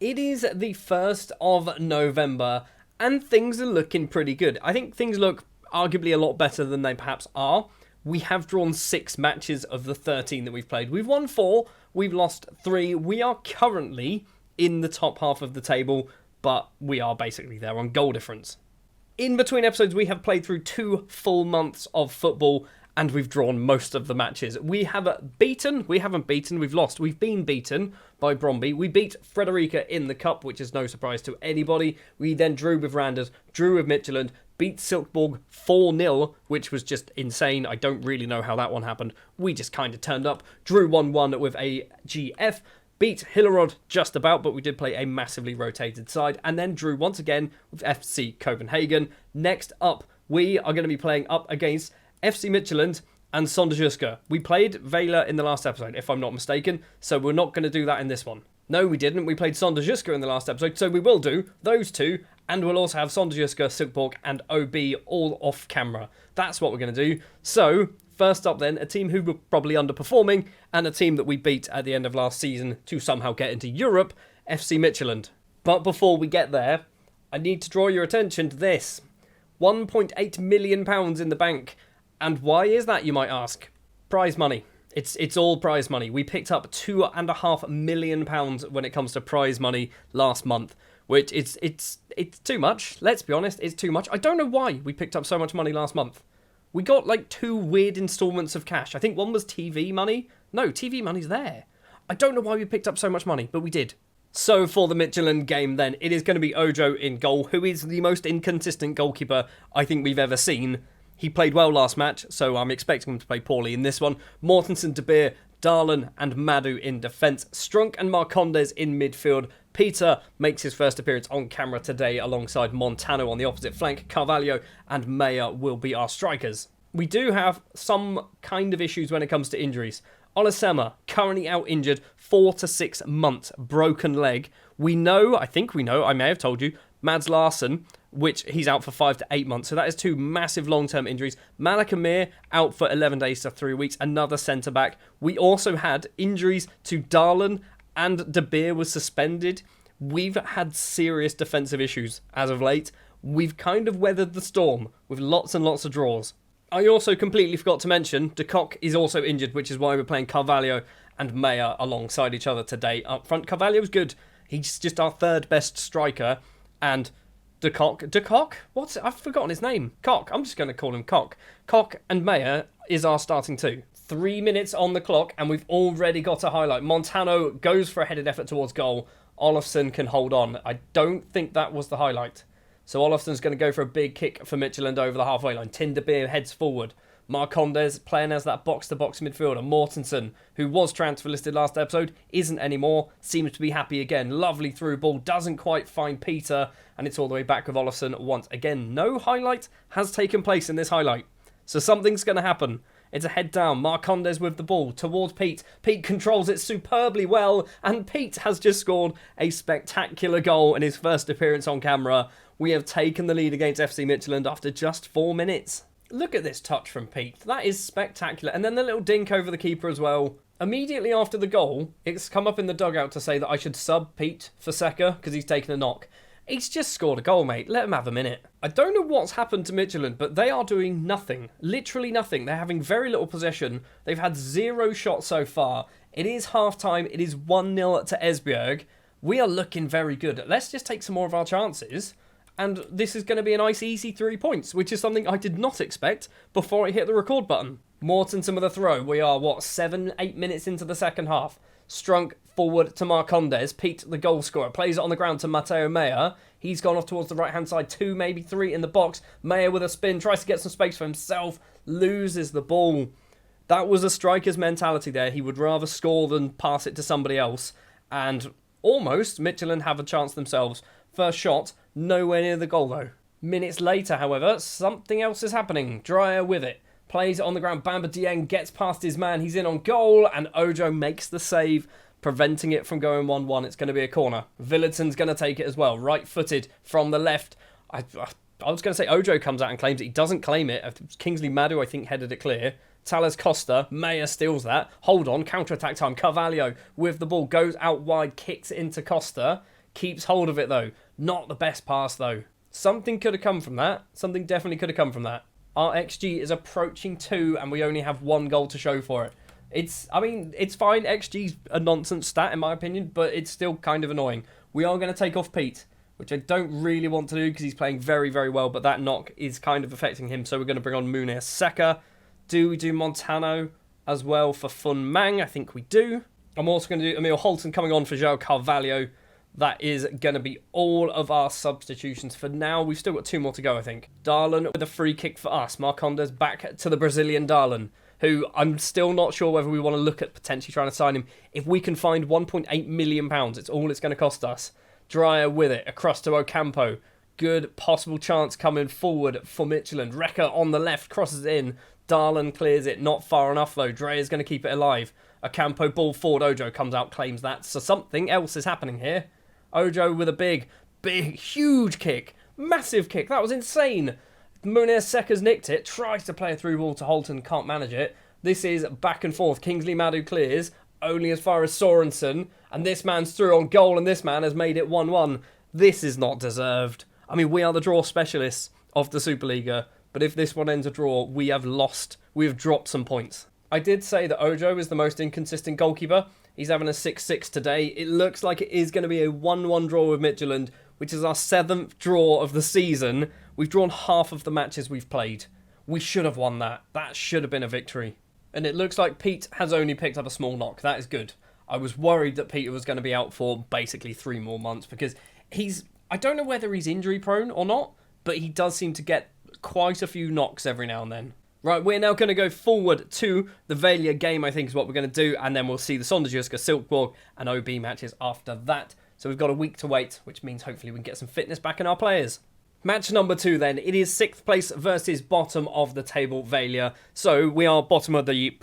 It is the 1st of November, and things are looking pretty good. I think things look arguably a lot better than they perhaps are. We have drawn 6 matches of the 13 that we've played. We've won 4, we've lost 3. We are currently in the top half of the table, but we are basically there on goal difference. In between episodes, we have played through 2 full months of football, and we've drawn most of the matches. We haven't beaten, we've lost. We've been beaten by Bromby. We beat Frederica in the cup, which is no surprise to anybody. We then drew with Randers, drew with Midtjylland, beat Silkeborg 4-0, which was just insane. I don't really know how that one happened. We just kind of turned up. Drew 1-1 with AGF. Beat Hillerod just about, but we did play a massively rotated side. And then drew once again with FC Copenhagen. Next up, we are going to be playing up against FC Midtjylland and Sonderjyske. We played Vela in the last episode, if I'm not mistaken, so we're not going to do that in this one. No, we didn't. We played Sonderjyske in the last episode, so we will do those 2, and we'll also have Sonderjyske, Silkeborg, and OB all off camera. That's what we're going to do. So, first up then, a team who were probably underperforming, and a team that we beat at the end of last season to somehow get into Europe, FC Midtjylland. But before we get there, I need to draw your attention to this. £1.8 million in the bank. And why is that, you might ask? Prize money. It's all prize money. We picked up £2.5 million when it comes to prize money last month, which it's too much. Let's be honest, it's too much. I don't know why we picked up so much money last month. We got like 2 weird installments of cash. I think one was TV money. No, TV money's there. I don't know why we picked up so much money, but we did. So for the Midtjylland game then, it is going to be Ojo in goal, who is the most inconsistent goalkeeper I think we've ever seen. He played well last match, so I'm expecting him to play poorly in this one. Mortensen, De Beer, Darlan and Madu in defence. Strunk and Marcondes in midfield. Peter makes his first appearance on camera today alongside Montano on the opposite flank. Carvalho and Meyer will be our strikers. We do have some kind of issues when it comes to injuries. Olasema, currently out injured, 4 to 6 months, broken leg. I think we know, I may have told you, Mads Larsson, which he's out for 5 to 8 months. So that is 2 massive long-term injuries. Malak Amir out for 11 days to 3 weeks, another centre-back. We also had injuries to Darlan, and De Beer was suspended. We've had serious defensive issues as of late. We've kind of weathered the storm with lots and lots of draws. I also completely forgot to mention, De Kock is also injured, which is why we're playing Carvalho and Meyer alongside each other today. Up front, Carvalho's good. He's just our 3rd best striker, and De Kock? What? I've forgotten his name. Cock. I'm just going to call him Cock. Cock and Meyer is our starting 2. 3 minutes on the clock, and we've already got a highlight. Montano goes for a headed effort towards goal. Olofsson can hold on. I don't think that was the highlight. So Olofsson's going to go for a big kick for Midtjylland over the halfway line. De Beer heads forward. Marcondes playing as that box-to-box midfielder. Mortensen, who was transfer listed last episode, isn't anymore. Seems to be happy again. Lovely through ball. Doesn't quite find Peter. And it's all the way back with Olofsson once again. No highlight has taken place in this highlight. So something's going to happen. It's a head down. Marcondes with the ball towards Pete. Pete controls it superbly well. And Pete has just scored a spectacular goal in his first appearance on camera. We have taken the lead against FC Midtjylland after just 4 minutes. Look at this touch from Pete. That is spectacular. And then the little dink over the keeper as well. Immediately after the goal, it's come up in the dugout to say that I should sub Pete for Seka because he's taken a knock. He's just scored a goal, mate. Let him have a minute. I don't know what's happened to Midtjylland, but they are doing nothing. Literally nothing. They're having very little possession. They've had 0 shots so far. It is half-time. It is 1-0 to Esbjerg. We are looking very good. Let's just take some more of our chances. And this is going to be a nice, easy 3 points, which is something I did not expect before I hit the record button. Mortensen with a throw. We are, 7-8 minutes into the second half. Strunk forward to Marcondes. Pete, the goal scorer, plays it on the ground to Matteo Meyer. He's gone off towards the right-hand side. 2, maybe 3 in the box. Meyer with a spin, tries to get some space for himself. Loses the ball. That was a striker's mentality there. He would rather score than pass it to somebody else. And almost, Midtjylland have a chance themselves. First shot, nowhere near the goal though. Minutes later, however, something else is happening. Dreyer with it. Plays it on the ground. Bamba Dieng gets past his man. He's in on goal. And Ojo makes the save, preventing it from going 1-1. It's going to be a corner. Villarton's going to take it as well. Right-footed from the left. I was going to say Ojo comes out and claims it. He doesn't claim it. Kingsley Madu, I think, headed it clear. Talas Costa. Meyer steals that. Hold on. Counter-attack time. Carvalho with the ball. Goes out wide. Kicks it into Costa. keeps hold of it though. Not the best pass though. Something could have come from that. Something definitely could have come from that. Our XG is approaching 2 and we only have 1 goal to show for it. It's fine. XG's a nonsense stat in my opinion, but it's still kind of annoying. We are going to take off Pete, which I don't really want to do because he's playing very, very well, but that knock is kind of affecting him, so we're going to bring on Munir Seka. Do we do Montano as well for Fun Mang? I think we do. I'm also going to do Emil Holton coming on for João Carvalho. That is going to be all of our substitutions for now. We've still got 2 more to go, I think. Darlin with a free kick for us. Marcondes back to the Brazilian Darlin, who I'm still not sure whether we want to look at potentially trying to sign him. If we can find £1.8 million, it's all it's going to cost us. Dreyer with it, across to Ocampo. Good possible chance coming forward for Midtjylland. Rekker on the left, crosses it in. Darlin clears it, not far enough though. Dreyer's going to keep it alive. Ocampo ball forward, Ojo comes out, claims that. So something else is happening here. Ojo with a big, huge kick. Massive kick, that was insane. Munir Seka's nicked it, tries to play a through ball to Holton, can't manage it. This is back and forth. Kingsley Madu clears, only as far as Sorensen. And this man's through on goal, and this man has made it 1-1. This is not deserved. I mean, we are the draw specialists of the Superliga, but if this one ends a draw, we have lost. We have dropped some points. I did say that Ojo is the most inconsistent goalkeeper. He's having a 6-6 today. It looks like it is going to be a 1-1 draw with Midtjylland, which is our 7th draw of the season. We've drawn half of the matches we've played. We should have won that. That should have been a victory. And it looks like Pete has only picked up a small knock. That is good. I was worried that Peter was going to be out for basically 3 more months because I don't know whether he's injury prone or not, but he does seem to get quite a few knocks every now and then. Right, we're now going to go forward to the Vejle game, I think is what we're going to do, and then we'll see the Sonderjyske, Silkeborg and OB matches after that. So we've got a week to wait, which means hopefully we can get some fitness back in our players. Match number 2 then. It is 6th place versus bottom of the table, Vejle. So we are bottom of the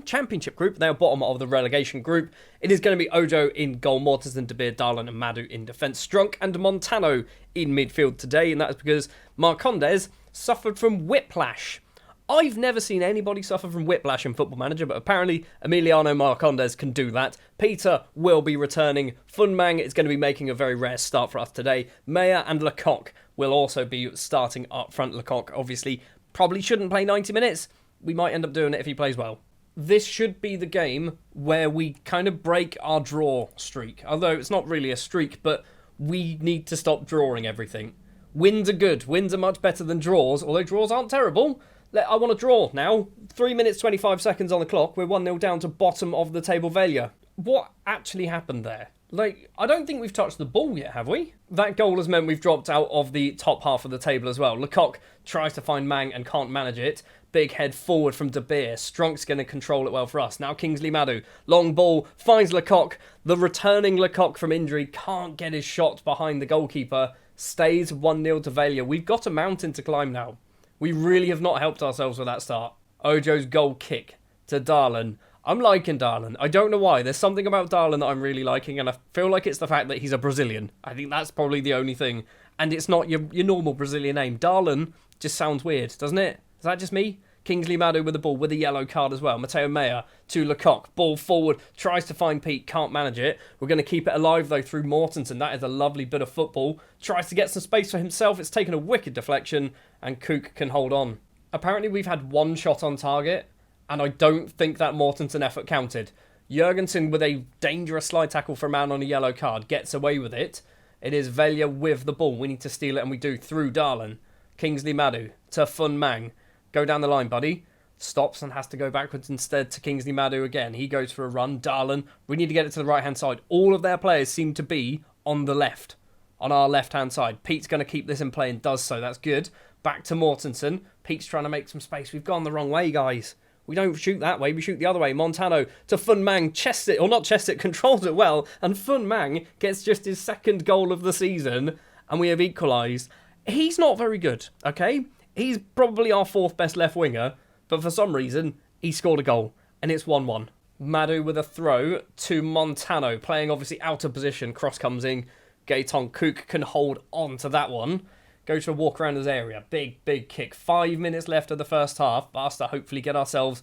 championship group. They are bottom of the relegation group. It is going to be Ojo in goal, Mortensen, De Beer, Darlin and Madu in defence. Strunk and Montano in midfield today, and that is because Marcondes suffered from whiplash. I've never seen anybody suffer from whiplash in Football Manager, but apparently Emiliano Marcondes can do that. Peter will be returning. Funmang is going to be making a very rare start for us today. Meyer and Lecoq will also be starting up front. Lecoq obviously probably shouldn't play 90 minutes. We might end up doing it if he plays well. This should be the game where we kind of break our draw streak. Although it's not really a streak, but we need to stop drawing everything. Wins are good. Wins are much better than draws, although draws aren't terrible. I want to draw now. 3 minutes, 25 seconds on the clock. We're 1-0 down to bottom of the table Vejle. What actually happened there? I don't think we've touched the ball yet, have we? That goal has meant we've dropped out of the top half of the table as well. Lecoq tries to find Mang and can't manage it. Big head forward from De Beer. Strunk's going to control it well for us. Now Kingsley Madu. Long ball. Finds Lecoq. The returning Lecoq from injury can't get his shot behind the goalkeeper. Stays 1-0 to Vejle. We've got a mountain to climb now. We really have not helped ourselves with that start. Ojo's goal kick to Darlin. I'm liking Darlin. I don't know why. There's something about Darlin that I'm really liking, and I feel like it's the fact that he's a Brazilian. I think that's probably the only thing. And it's not your normal Brazilian name. Darlin just sounds weird, doesn't it? Is that just me? Kingsley Madu with the ball, with a yellow card as well. Mateo Meyer to Lecoq. Ball forward, tries to find Pete, can't manage it. We're going to keep it alive, though, through Mortensen. That is a lovely bit of football. Tries to get some space for himself. It's taken a wicked deflection, and Kook can hold on. Apparently, we've had 1 shot on target, and I don't think that Mortensen effort counted. Jurgensen, with a dangerous slide tackle for a man on a yellow card, gets away with it. It is Vejle with the ball. We need to steal it, and we do through Darlin. Kingsley Madu to Fun Mang. Go down the line, buddy. Stops and has to go backwards instead to Kingsley Madu again. He goes for a run. Darlin, we need to get it to the right-hand side. All of their players seem to be on the left, on our left-hand side. Pete's going to keep this in play and does so. That's good. Back to Mortensen. Pete's trying to make some space. We've gone the wrong way, guys. We don't shoot that way. We shoot the other way. Montano to Fun Mang. Chests it, or not chests it, controls it well. And Fun Mang gets just his 2nd goal of the season. And we have equalised. He's not very good, okay? He's probably our 4th best left winger, but for some reason, he scored a goal, and it's 1-1. Madu with a throw to Montano, playing obviously out of position. Cross comes in. Gaetan Kook can hold on to that one. Go to a walk around his area. Big kick. 5 minutes left of the first half. Basta hopefully get ourselves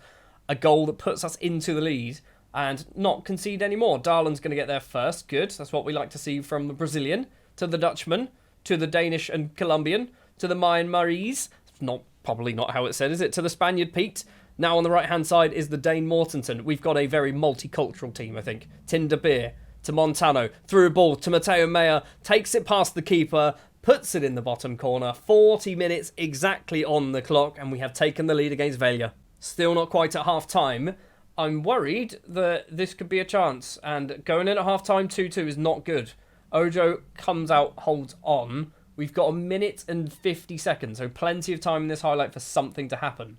a goal that puts us into the lead. and not concede anymore. Darlan's going to get there first. Good. That's what we like to see from the Brazilian, to the Dutchman, to the Danish and Colombian, to the Myanmarese. Probably not how it's said, is it? To the Spaniard, Pete. Now on the right-hand side is the Dane Mortensen. We've got a very multicultural team, I think. Tinder Beer to Montano. Through a ball to Matteo Meyer. Takes it past the keeper. Puts it in the bottom corner. 40 minutes exactly on the clock. And we have taken the lead against Velja. Still not quite at half-time. I'm worried that this could be a chance. And going in at half-time 2-2 is not good. Ojo comes out, holds on. We've got a minute and 50 seconds. So plenty of time in this highlight for something to happen.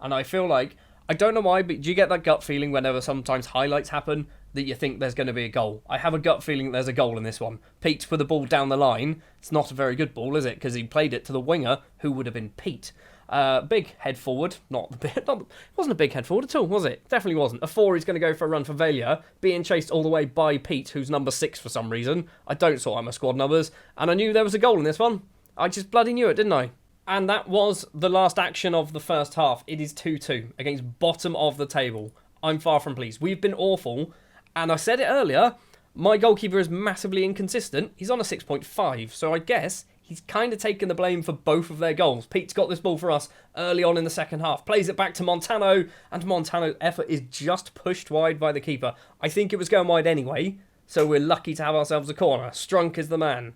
And I feel like, I don't know why, but do you get that gut feeling whenever sometimes highlights happen that you think there's going to be a goal? I have a gut feeling there's a goal in this one. Pete put the ball down the line. It's not a very good ball, is it? Because he played it to the winger, who would have been Pete. Big head forward. It wasn't a big head forward at all, was it? Definitely wasn't. A 4, he's going to go for a run for Velja, being chased all the way by Pete, who's number 6 for some reason. I don't sort out my squad numbers, and I knew there was a goal in this one. I just bloody knew it, didn't I? And that was the last action of the first half. It is 2-2 against bottom of the table. I'm far from pleased. We've been awful. And I said it earlier, my goalkeeper is massively inconsistent. He's on a 6.5. So I guess he's kind of taken the blame for both of their goals. Pete's got this ball for us early on in the second half. Plays it back to Montano. And Montano's effort is just pushed wide by the keeper. I think it was going wide anyway. So we're lucky to have ourselves a corner. Strunk is the man.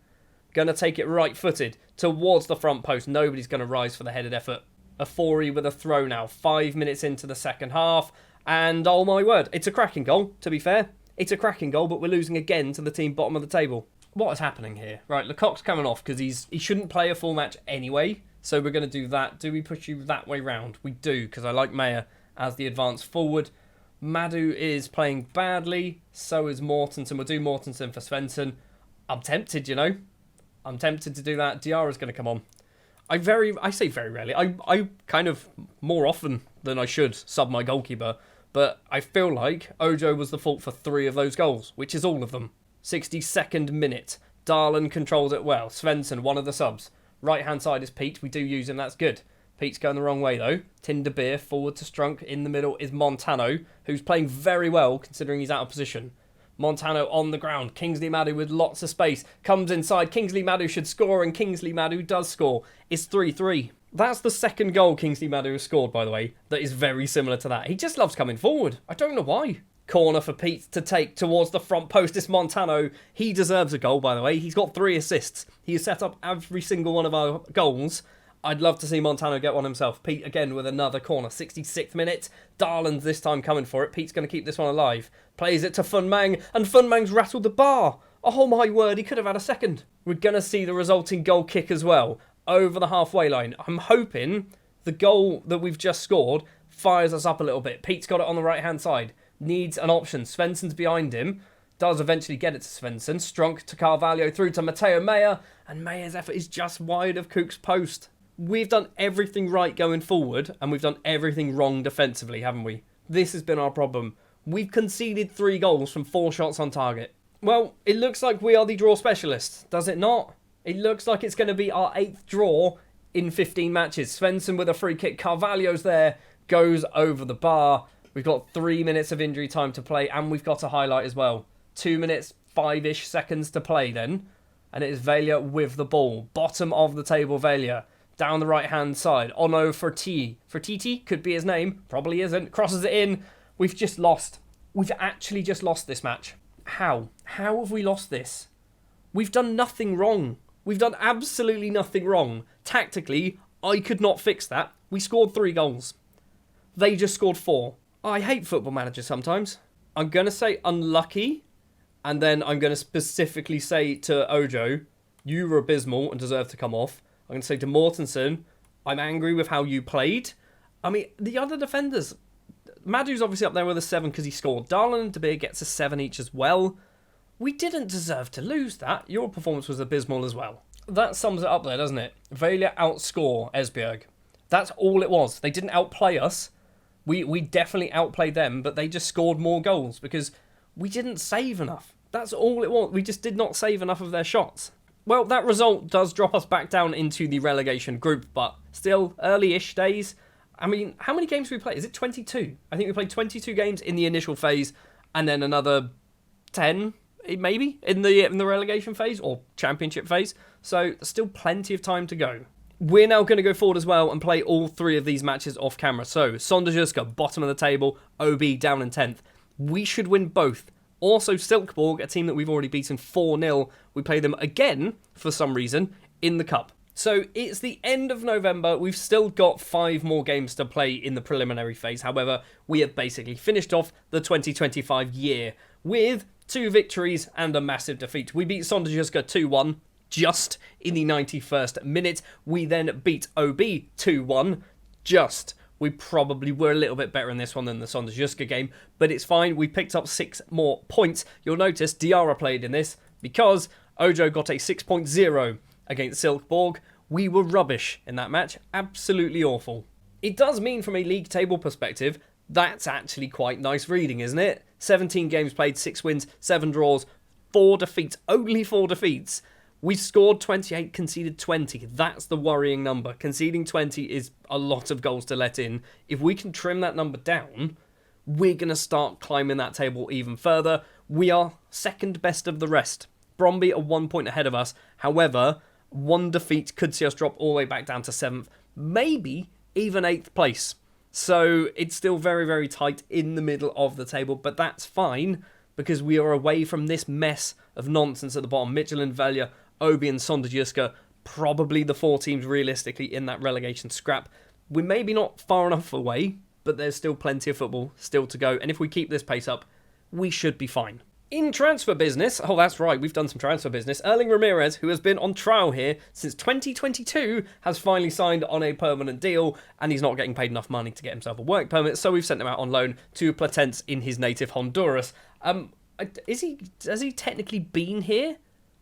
Going to take it right-footed towards the front post. Nobody's going to rise for the headed effort. A 4 with a throw now. 5 minutes into the second half. And oh my word, it's a cracking goal, to be fair. It's a cracking goal, but we're losing again to the team bottom of the table. What is happening here? Right, Lecoq's coming off because he shouldn't play a full match anyway. So we're going to do that. Do we push you that way round? We do, because I like Meyer as the advance forward. Madu is playing badly. So is Mortensen. We'll do Mortensen for Svensson. I'm tempted, you know. I'm tempted to do that. Diarra's going to come on. I say very rarely. I kind of more often than I should sub my goalkeeper. But I feel like Ojo was the fault for 3 of those goals, which is all of them. 62nd minute. Darlan controls it well. Svensson, one of the subs. Right-hand side is Pete. We do use him. That's good. Pete's going the wrong way, though. Tinder Beer forward to Strunk. In the middle is Montano, who's playing very well considering he's out of position. Montano on the ground. Kingsley Madu with lots of space. Comes inside. Kingsley Madu should score, and Kingsley Madu does score. It's 3-3. That's the second goal Kingsley Madu has scored, by the way, that is very similar to that. He just loves coming forward. I don't know why. Corner for Pete to take towards the front post. It's Montano. He deserves a goal, by the way. He's got 3 assists. He has set up every single one of our goals. I'd love to see Montano get one himself. Pete again with another corner. 66th minute. Darlan's this time coming for it. Pete's going to keep this one alive. Plays it to Fun Mang, and Fun Mang's rattled the bar. Oh my word, he could have had a second. We're going to see the resulting goal kick as well. Over the halfway line. I'm hoping the goal that we've just scored fires us up a little bit. Pete's got it on the right-hand side. Needs an option. Svensson's behind him. Does eventually get it to Svensson. Strunk to Carvalho through to Matteo Meyer. And Meyer's effort is just wide of Cook's post. We've done everything right going forward, and we've done everything wrong defensively, haven't we? This has been our problem. We've conceded 3 goals from 4 shots on target. Well, it looks like we are the draw specialists, does it not? It looks like it's going to be our 8th draw in 15 matches. Svensson with a free kick. Carvalho's there. Goes over the bar. We've got 3 minutes of injury time to play, and we've got a highlight as well. 2 minutes, 5-ish seconds to play then. And it is Velja with the ball. Bottom of the table, Velja. Down the right-hand side. Ono Fertiti could be his name. Probably isn't. Crosses it in. We've just lost. We've actually just lost this match. How? How have we lost this? We've done nothing wrong. We've done absolutely nothing wrong. Tactically, I could not fix that. We scored 3 goals. They just scored 4. I hate Football Manager sometimes. I'm going to say unlucky. And then I'm going to specifically say to Ojo, you were abysmal and deserve to come off. I'm going to say to Mortensen, I'm angry with how you played. I mean, the other defenders, Madu's obviously up there with a 7 because he scored. Darlan and De Beer gets a 7 each as well. We didn't deserve to lose that. Your performance was abysmal as well. That sums it up there, doesn't it? Velja outscore Esbjerg. That's all it was. They didn't outplay us. We definitely outplayed them, but they just scored more goals because we didn't save enough. That's all it was. We just did not save enough of their shots. Well, that result does drop us back down into the relegation group, but still early-ish days. I mean, how many games have we played? Is it 22? I think we played 22 games in the initial phase, and then another 10 maybe in the relegation phase or championship phase. So still plenty of time to go. We're now going to go forward as well and play all 3 of these matches off camera. So Sonderjyske, bottom of the table, OB down in 10th. We should win both. Also Silkeborg, a team that we've already beaten 4-0. We play them again, for some reason, in the cup. So it's the end of November. We've still got 5 more games to play in the preliminary phase. However, we have basically finished off the 2025 year with 2 victories and a massive defeat. We beat Sonderjyske 2-1 just in the 91st minute. We then beat OB 2-1 just. We probably were a little bit better in this one than the Sonderjyske game, but it's fine. We picked up 6 more points. You'll notice Diarra played in this because Ojo got a 6.0 against Silkeborg. We were rubbish in that match. Absolutely awful. It does mean from a league table perspective, that's actually quite nice reading, isn't it? 17 games played, 6 wins, 7 draws, 4 defeats. Only 4 defeats. We scored 28, conceded 20. That's the worrying number. Conceding 20 is a lot of goals to let in. If we can trim that number down, we're going to start climbing that table even further. We are second best of the rest. Bromby are 1 point ahead of us. However, 1 defeat could see us drop all the way back down to 7th, maybe even 8th place. So it's still very, very tight in the middle of the table, but that's fine because we are away from this mess of nonsense at the bottom. Midtjylland, Velje, OB and Sonderjyske, probably the 4 teams realistically in that relegation scrap. We're maybe not far enough away, but there's still plenty of football still to go, and if we keep this pace up, we should be fine. In transfer business, oh that's right, we've done some transfer business. Erling Ramirez, who has been on trial here since 2022, has finally signed on a permanent deal, and he's not getting paid enough money to get himself a work permit, so we've sent him out on loan to Platense in his native Honduras. Has he technically been here?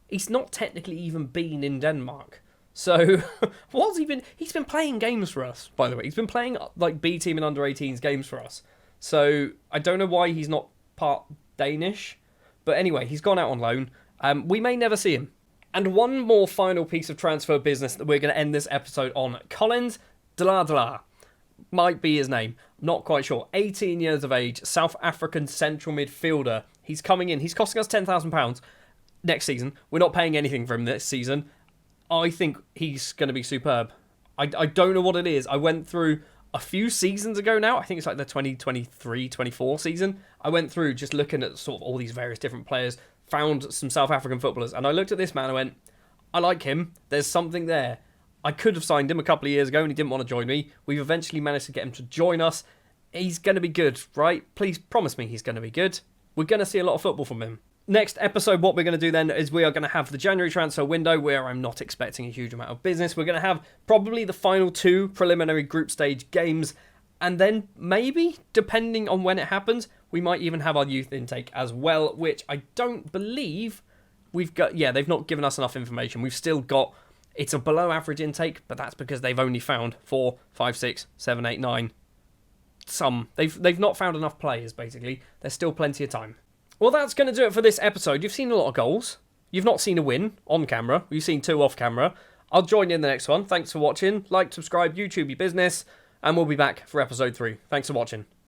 He's not technically even been in Denmark. So, what's he been... He's been playing games for us, by the way. He's been playing, like, B-team and under-18s games for us. So, I don't know why he's not part Danish. But anyway, he's gone out on loan. We may never see him. And one more final piece of transfer business that we're going to end this episode on. Collins Dladla might be his name. Not quite sure. 18 years of age, South African central midfielder. He's coming in. He's costing us £10,000 next season. We're not paying anything for him this season. I think he's going to be superb. I don't know what it is. I went through a few seasons ago now. I think it's like the 2023-24 season. I went through just looking at sort of all these various different players, found some South African footballers, and I looked at this man and went, I like him. There's something there. I could have signed him a couple of years ago and he didn't want to join me. We've eventually managed to get him to join us. He's going to be good, right? Please promise me he's going to be good. We're going to see a lot of football from him. Next episode, what we're going to do then is we are going to have the January transfer window where I'm not expecting a huge amount of business. We're going to have probably the final 2 preliminary group stage games. And then maybe, depending on when it happens, we might even have our youth intake as well, which I don't believe we've got. Yeah, they've not given us enough information. We've still got, it's a below average intake, but that's because they've only found 4, 5, 6, 7, 8, 9. They've not found enough players, basically. There's still plenty of time. Well, that's going to do it for this episode. You've seen a lot of goals. You've not seen a win on camera. You've seen 2 off camera. I'll join you in the next one. Thanks for watching. Like, subscribe, YouTube your business, and we'll be back for episode 3. Thanks for watching.